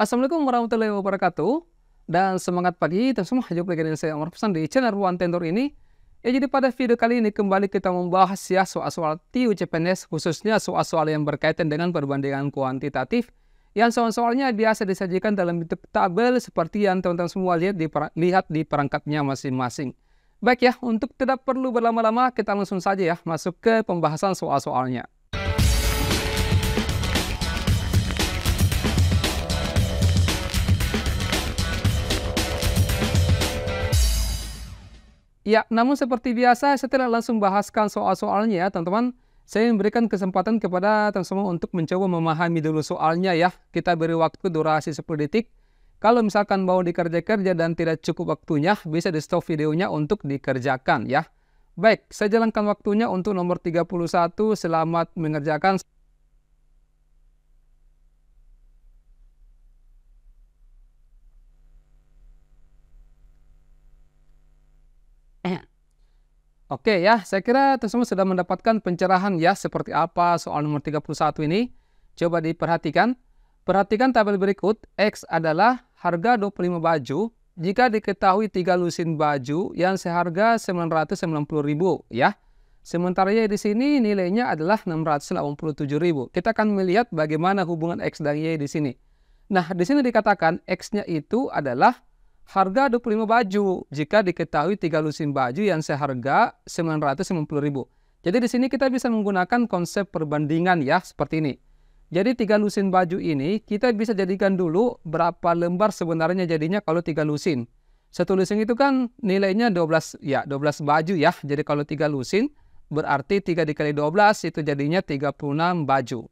Assalamualaikum warahmatullahi wabarakatuh. Dan semangat pagi, dan semua jumpa lagi dengan saya Omar Pesan di channel Ruang Tendor ini. Ya, jadi pada video kali ini kembali kita membahas ya soal-soal TIU CPNS, khususnya soal-soal yang berkaitan dengan perbandingan kuantitatif. Yang soal-soalnya biasa disajikan dalam bentuk tabel seperti yang teman-teman semua lihat di perangkatnya masing-masing. Baik ya, untuk tidak perlu berlama-lama, kita langsung saja ya masuk ke pembahasan soal-soalnya. Ya, namun seperti biasa, saya tidak langsung bahaskan soal-soalnya ya, teman-teman. Saya memberikan kesempatan kepada teman semua untuk mencoba memahami dulu soalnya ya. Kita beri waktu durasi 10 detik. Kalau misalkan mau dikerja-kerja dan tidak cukup waktunya, bisa di-stop videonya untuk dikerjakan ya. Baik, saya jalankan waktunya untuk nomor 31. Selamat mengerjakan. Oke ya, saya kira teman semua sudah mendapatkan pencerahan ya seperti apa soal nomor 31 ini. Coba diperhatikan. Perhatikan tabel berikut. X adalah harga 25 baju jika diketahui 3 lusin baju yang seharga 990.000 ya. Sementara Y di sini nilainya adalah 687.000. Kita akan melihat bagaimana hubungan X dan Y di sini. Nah, di sini dikatakan X-nya itu adalah harga 25 baju jika diketahui 3 lusin baju yang seharga 990.000. Jadi di sini kita bisa menggunakan konsep perbandingan ya seperti ini. Jadi 3 lusin baju ini kita bisa jadikan dulu berapa lembar sebenarnya jadinya kalau 3 lusin. Satu lusin itu kan nilainya 12 ya, 12 baju ya. Jadi kalau 3 lusin berarti 3 dikali 12 itu jadinya 36 baju.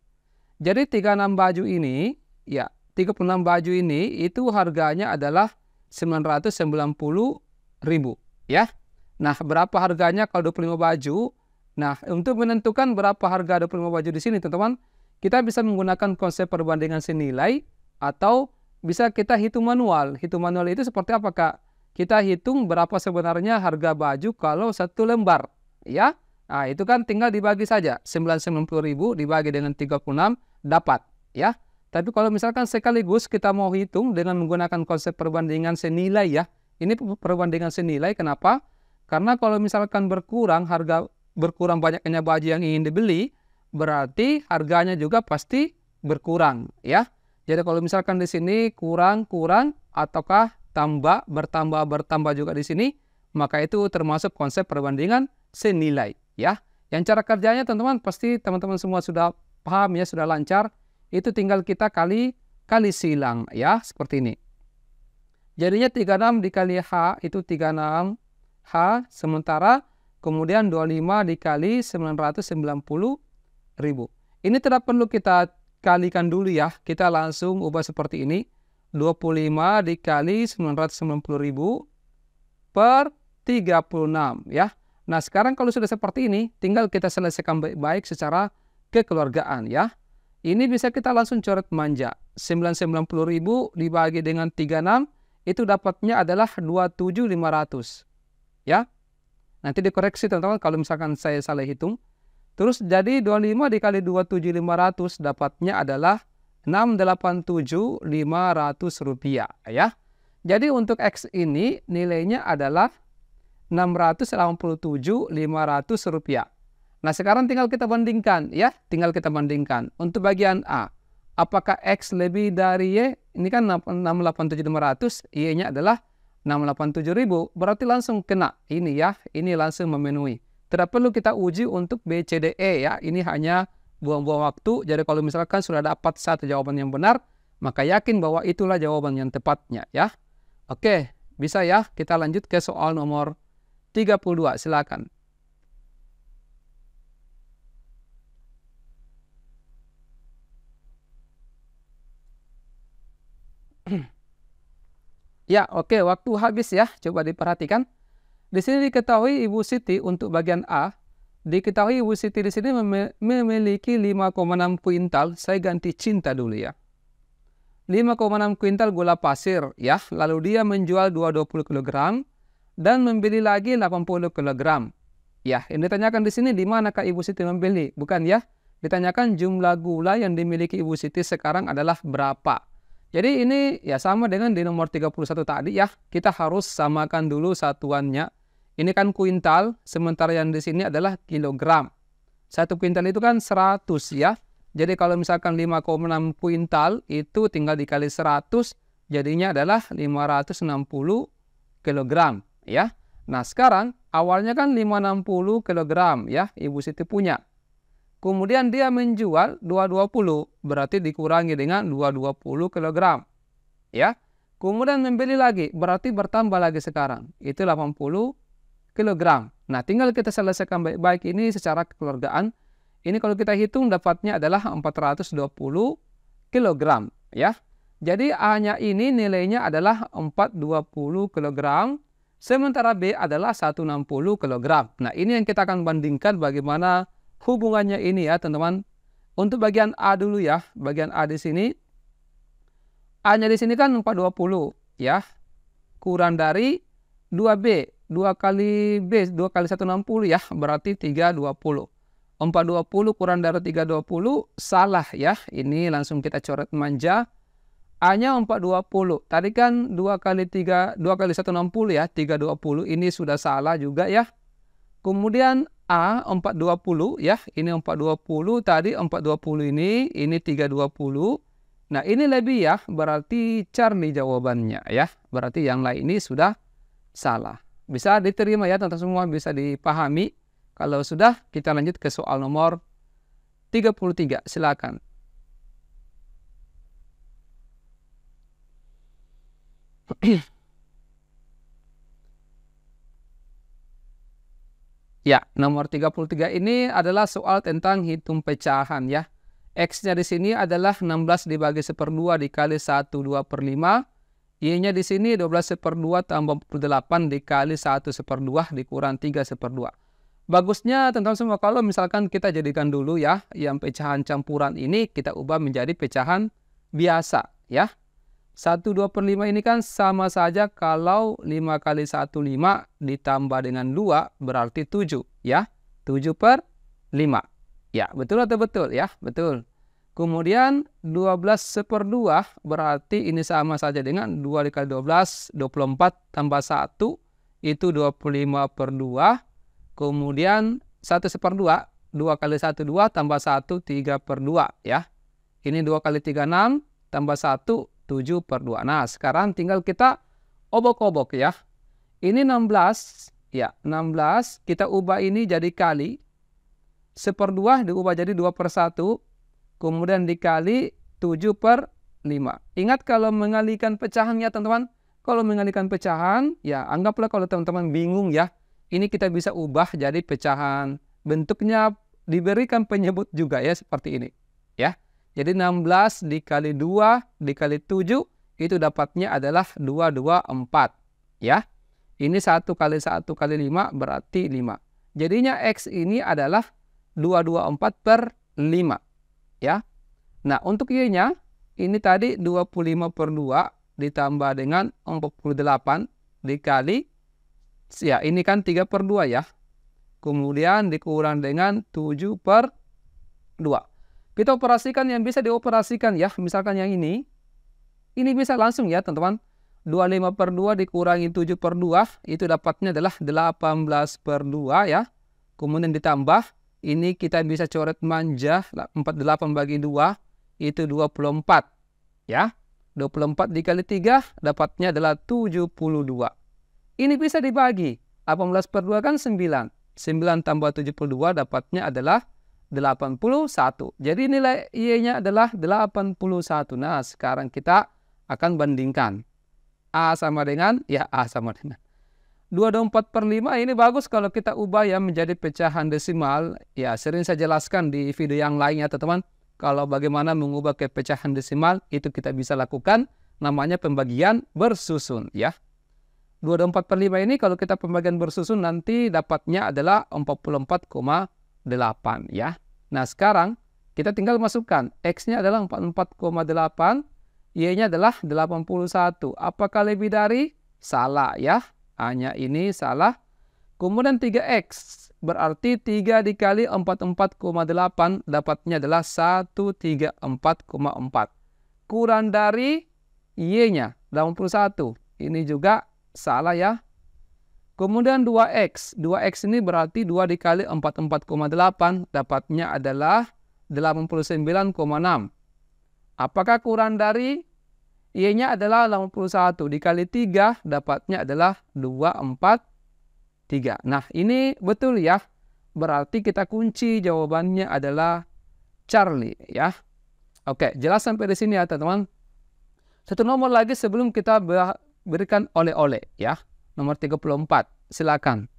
Jadi 36 baju ini ya, 36 baju ini itu harganya adalah 990.000 ya. Nah, berapa harganya kalau 25 baju? Nah, untuk menentukan berapa harga 25 baju di sini, teman-teman, kita bisa menggunakan konsep perbandingan senilai atau bisa kita hitung manual. Hitung manual itu seperti apa, Kak? Kita hitung berapa sebenarnya harga baju kalau 1 lembar, ya. Nah, itu kan tinggal dibagi saja. 990.000 dibagi dengan 36 dapat, ya. Tapi kalau misalkan sekaligus kita mau hitung dengan menggunakan konsep perbandingan senilai ya. Ini perbandingan senilai, kenapa? Karena kalau misalkan berkurang banyaknya baju yang ingin dibeli, berarti harganya juga pasti berkurang ya. Jadi kalau misalkan di sini kurang ataukah bertambah juga di sini, maka itu termasuk konsep perbandingan senilai ya. Yang cara kerjanya teman-teman pasti teman-teman semua sudah paham ya, sudah lancar. Itu tinggal kita kali silang ya, seperti ini. Jadinya 36 dikali H itu 36 H, sementara kemudian 25 dikali 990.000. Ini tidak perlu kita kalikan dulu ya, kita langsung ubah seperti ini. 25 dikali 990.000 per 36 ya. Nah, sekarang kalau sudah seperti ini, tinggal kita selesaikan baik-baik secara kekeluargaan ya. Ini bisa kita langsung coret manja. 990.000 dibagi dengan 36, itu dapatnya adalah 27.500. Ya. Nanti dikoreksi teman-teman kalau misalkan saya salah hitung. Terus jadi 25 dikali 27.500 dapatnya adalah 687.500 rupiah. Ya. Jadi untuk X ini nilainya adalah 687.500 rupiah. Nah, sekarang tinggal kita bandingkan ya, tinggal kita bandingkan. Untuk bagian A, apakah X lebih dari Y? Ini kan 687.500, Y-nya adalah 687.000, berarti langsung kena ini ya, ini langsung memenuhi. Tidak perlu kita uji untuk B, C, D, E ya, ini hanya buang-buang waktu. Jadi kalau misalkan sudah dapat satu jawaban yang benar, maka yakin bahwa itulah jawaban yang tepatnya ya. Oke, bisa ya, kita lanjut ke soal nomor 32, silakan. Ya, oke, waktu habis ya. Coba diperhatikan. Di sini diketahui Ibu Siti untuk bagian A, diketahui Ibu Siti di sini memiliki 5,6 kuintal. Saya ganti cinta dulu ya. 5,6 kuintal gula pasir ya. Lalu dia menjual 20 kg dan membeli lagi 80 kg. Ya, yang ditanyakan di sini di manakah Ibu Siti membeli? Bukan ya. Ditanyakan jumlah gula yang dimiliki Ibu Siti sekarang adalah berapa. Jadi ini ya sama dengan di nomor 31 tadi ya. Kita harus samakan dulu satuannya. Ini kan kuintal, sementara yang di sini adalah kilogram. 1 kuintal itu kan 100 ya. Jadi kalau misalkan 5,6 kuintal itu tinggal dikali 100, jadinya adalah 560 kilogram ya. Nah sekarang awalnya kan 560 kilogram ya, Ibu Siti punya. Kemudian dia menjual 220, berarti dikurangi dengan 220 kg. Ya. Kemudian membeli lagi, berarti bertambah lagi sekarang. Itu 80 kg. Nah, tinggal kita selesaikan baik-baik ini secara kekeluargaan. Ini kalau kita hitung dapatnya adalah 420 kg. Ya. Jadi A-nya ini nilainya adalah 420 kg. Sementara B adalah 160 kg. Nah, ini yang kita akan bandingkan bagaimana hubungannya ini ya teman-teman. Untuk bagian A dulu ya, bagian A di sini. A-nya di sini kan 420 ya. Kurang dari 2B. 2 kali B, 2 kali 160 ya, berarti 320. 420 kurang dari 320 salah ya. Ini langsung kita coret manja. A-nya 420. Tadi kan 2 kali 3, 2 kali 160 ya, 320. Ini sudah salah juga ya. Kemudian A 420 ya, ini 420, tadi 420 ini 320. Nah, ini lebih ya, berarti Charlie jawabannya ya. Berarti yang lain ini sudah salah. Bisa diterima ya, teman-teman semua, bisa dipahami. Kalau sudah, kita lanjut ke soal nomor 33. Silakan. Ya, nomor 33 ini adalah soal tentang hitung pecahan ya. X-nya di sini adalah 16 dibagi 1/2 dikali 1/2/5. Y-nya di sini 12/2 tambah 48 dikali 1/2 dikurang 3/2. Bagusnya teman-teman semua kalau misalkan kita jadikan dulu ya, yang pecahan campuran ini kita ubah menjadi pecahan biasa ya. 1/2/5 ini kan sama saja kalau 5 kali 1, 5 ditambah dengan 2 berarti 7 ya. 7/5. Ya, betul atau betul ya? Betul. Kemudian 12/2 berarti ini sama saja dengan 2 dikali 12, 24 tambah 1 itu 25/2. Kemudian 1/2, 2 kali 1, 2 tambah 1, 3/2 ya. Ini 2 kali 3, 6 tambah 1, 7/2. Nah, sekarang tinggal kita obok-obok ya. Ini 16, ya 16, kita ubah ini jadi kali. 1/2 diubah jadi 2/1, kemudian dikali 7/5. Ingat kalau mengalihkan pecahan ya teman-teman. Kalau mengalihkan pecahan, ya anggaplah kalau teman-teman bingung ya. Ini kita bisa ubah jadi pecahan. Bentuknya diberikan penyebut juga ya, seperti ini. Ya. Jadi 16 dikali 2 dikali 7 itu dapatnya adalah 224 ya. Ini 1 kali 1 kali 5 berarti 5. Jadinya X ini adalah 224/5 ya. Nah, untuk Y-nya ini tadi 25/2 ditambah dengan 48 dikali ya ini kan 3/2 ya. Kemudian dikurang dengan 7/2. Kita operasikan yang bisa dioperasikan ya. Misalkan yang ini bisa langsung ya teman-teman. 25/2 dikurangi 7/2 itu dapatnya adalah 18/2 ya. Kemudian ditambah, ini kita bisa coret manja, 48 bagi 2 itu 24 ya. 24 dikali 3 dapatnya adalah 72. Ini bisa dibagi. 18/2 kan 9. 9 tambah 72 dapatnya adalah 81. Jadi nilai Y-nya adalah 81. Nah, sekarang kita akan bandingkan. A sama dengan, ya A sama dengan 24/5 ini bagus kalau kita ubah ya menjadi pecahan desimal. Ya, sering saya jelaskan di video yang lainnya teman-teman. Kalau bagaimana mengubah ke pecahan desimal, itu kita bisa lakukan. Namanya pembagian bersusun ya. 24/5 ini kalau kita pembagian bersusun nanti dapatnya adalah 44,8 ya. Nah, sekarang kita tinggal masukkan. X-nya adalah 44,8, Y-nya adalah 81. Apakah lebih dari? Salah ya. A-nya ini salah. Kemudian 3X. Berarti 3 dikali 44,8 dapatnya adalah 134,4. Kurang dari Y-nya 81. Ini juga salah ya. Kemudian 2X. 2X ini berarti 2 dikali 44,8. Dapatnya adalah 89,6. Apakah kurang dari? Y-nya adalah 81. Dikali 3 dapatnya adalah 243. Nah ini betul ya. Berarti kita kunci jawabannya adalah Charlie ya. Oke, jelas sampai di sini ya teman-teman. Satu nomor lagi sebelum kita berikan oleh-oleh ya. Nomor 34, silakan.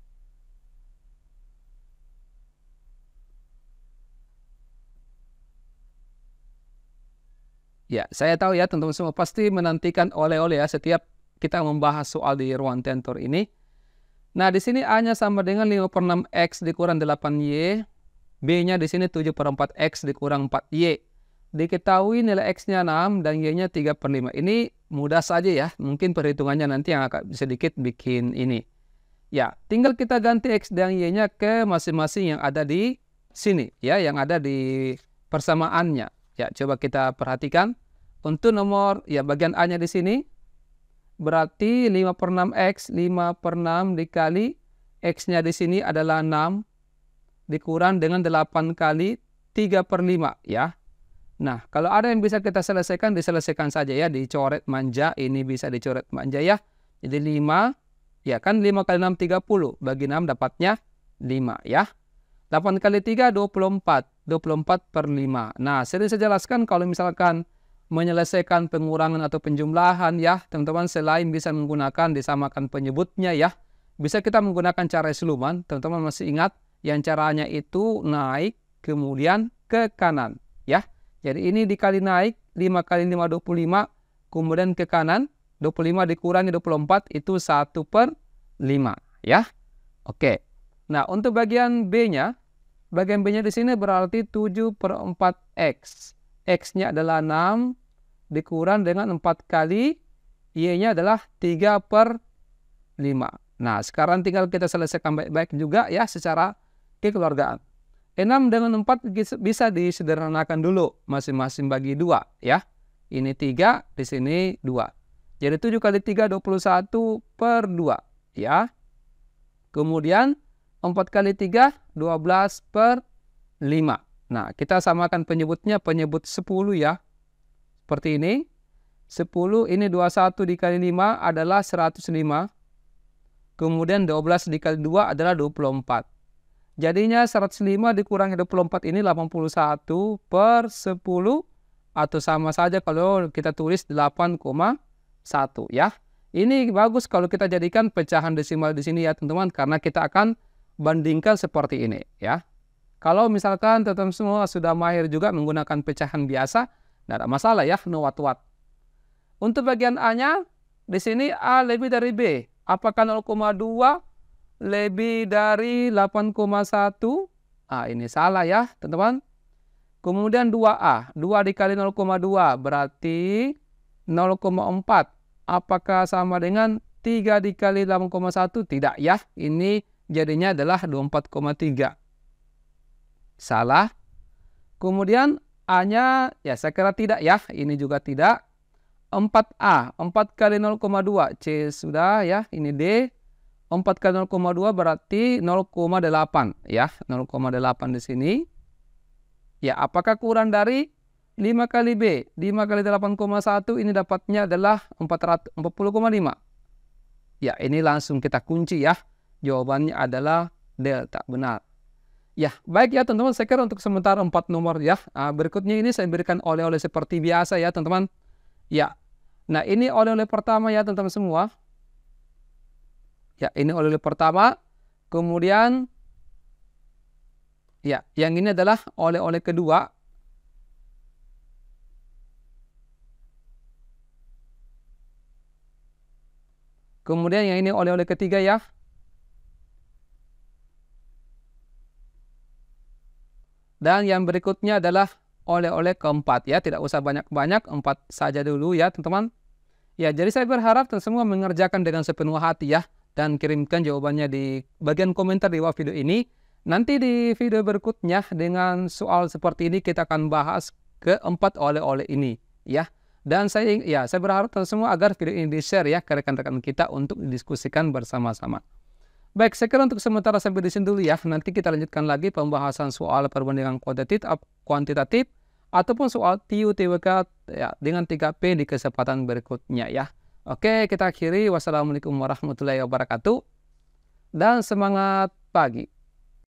Ya, saya tahu ya teman-teman semua pasti menantikan oleh-oleh ya setiap kita membahas soal di ruang tentor ini. Nah, di sini A-nya sama dengan 5/6X dikurang 8Y. B-nya di sini 7/4X dikurang 4Y. Diketahui nilai X-nya 6 dan Y-nya 3/5. Ini mudah saja ya. Mungkin perhitungannya nanti yang akan sedikit bikin ini. Ya, tinggal kita ganti X dan Y-nya ke masing-masing yang ada di sini. Ya, yang ada di persamaannya. Ya, coba kita perhatikan. Untuk nomor, ya bagian A-nya di sini. Berarti 5/6X. 5/6 dikali X-nya di sini adalah 6. Dikurang dengan 8 kali 3/5 ya. Nah, kalau ada yang bisa kita selesaikan, diselesaikan saja ya. Dicoret manja, ini bisa dicoret manja ya. Jadi 5, ya kan 5 kali 6, 30. Bagi 6 dapatnya 5 ya. 8 kali 3, 24. 24/5. Nah, sering saya jelaskan kalau misalkan menyelesaikan pengurangan atau penjumlahan ya, teman-teman selain bisa menggunakan disamakan penyebutnya ya. Bisa kita menggunakan cara siluman, teman-teman masih ingat yang caranya itu naik kemudian ke kanan ya. Jadi ini dikali naik 5 kali 5 25 kemudian ke kanan 25 dikurangi 24 itu 1/5 ya. Oke. Nah, untuk bagian B-nya di sini berarti 7/4X. X-nya adalah 6 dikurang dengan 4 kali Y-nya adalah 3/5. Nah, sekarang tinggal kita selesaikan baik-baik juga ya secara kekeluargaan. 6 dengan 4 bisa disederhanakan dulu. Masing-masing bagi 2 ya. Ini 3, di sini 2. Jadi 7 kali 3, 21/2 ya. Kemudian 4 kali 3, 12/5. Nah, kita samakan penyebutnya, penyebut 10 ya. Seperti ini. 10 ini 21 dikali 5 adalah 105. Kemudian 12 dikali 2 adalah 24. Jadinya 105 dikurangi 24 ini 81/10 atau sama saja kalau kita tulis 8,1 ya. Ini bagus kalau kita jadikan pecahan desimal di sini ya teman-teman karena kita akan bandingkan seperti ini ya. Kalau misalkan teman-teman semua sudah mahir juga menggunakan pecahan biasa, tidak ada masalah ya, no what. Untuk bagian A-nya di sini A lebih dari B. Apakah 0,2 lebih dari 8,1? Ah, ini salah ya, teman-teman. Kemudian 2A. 2 dikali 0,2 berarti 0,4. Apakah sama dengan 3 dikali 8,1? Tidak ya. Ini jadinya adalah 24,3. Salah. Kemudian A-nya, ya saya kira tidak ya. Ini juga tidak. 4A. 4 kali 0,2. C sudah ya. Ini D. 4 kali 0,2 berarti 0,8 ya. 0,8 di sini. Ya, apakah kurang dari 5 kali B? 5 kali 8,1 ini dapatnya adalah 40,5. Ya, ini langsung kita kunci ya. Jawabannya adalah delta, benar. Ya, baik ya teman-teman. Saya kira untuk sementara 4 nomor ya. Berikutnya ini saya berikan oleh-oleh seperti biasa ya teman-teman. Ya, nah ini oleh-oleh pertama ya teman-teman semua. Ya, ini oleh-oleh pertama. Kemudian, ya, yang ini adalah oleh-oleh kedua. Kemudian yang ini oleh-oleh ketiga ya. Dan yang berikutnya adalah oleh-oleh keempat ya. Tidak usah banyak-banyak, 4 saja dulu ya teman-teman. Ya, jadi saya berharap teman semua mengerjakan dengan sepenuh hati ya. Dan kirimkan jawabannya di bagian komentar di bawah video ini. Nanti di video berikutnya dengan soal seperti ini kita akan bahas keempat oleh-oleh ini ya. Dan saya berharap semua agar video ini di-share ya ke rekan-rekan kita untuk didiskusikan bersama-sama. Baik, saya kira untuk sementara sampai di sini dulu ya. Nanti kita lanjutkan lagi pembahasan soal perbandingan kuantitatif ataupun soal TIU TWK ya, dengan 3P di kesempatan berikutnya ya. Oke, kita akhiri. Wassalamualaikum warahmatullahi wabarakatuh. Dan semangat pagi.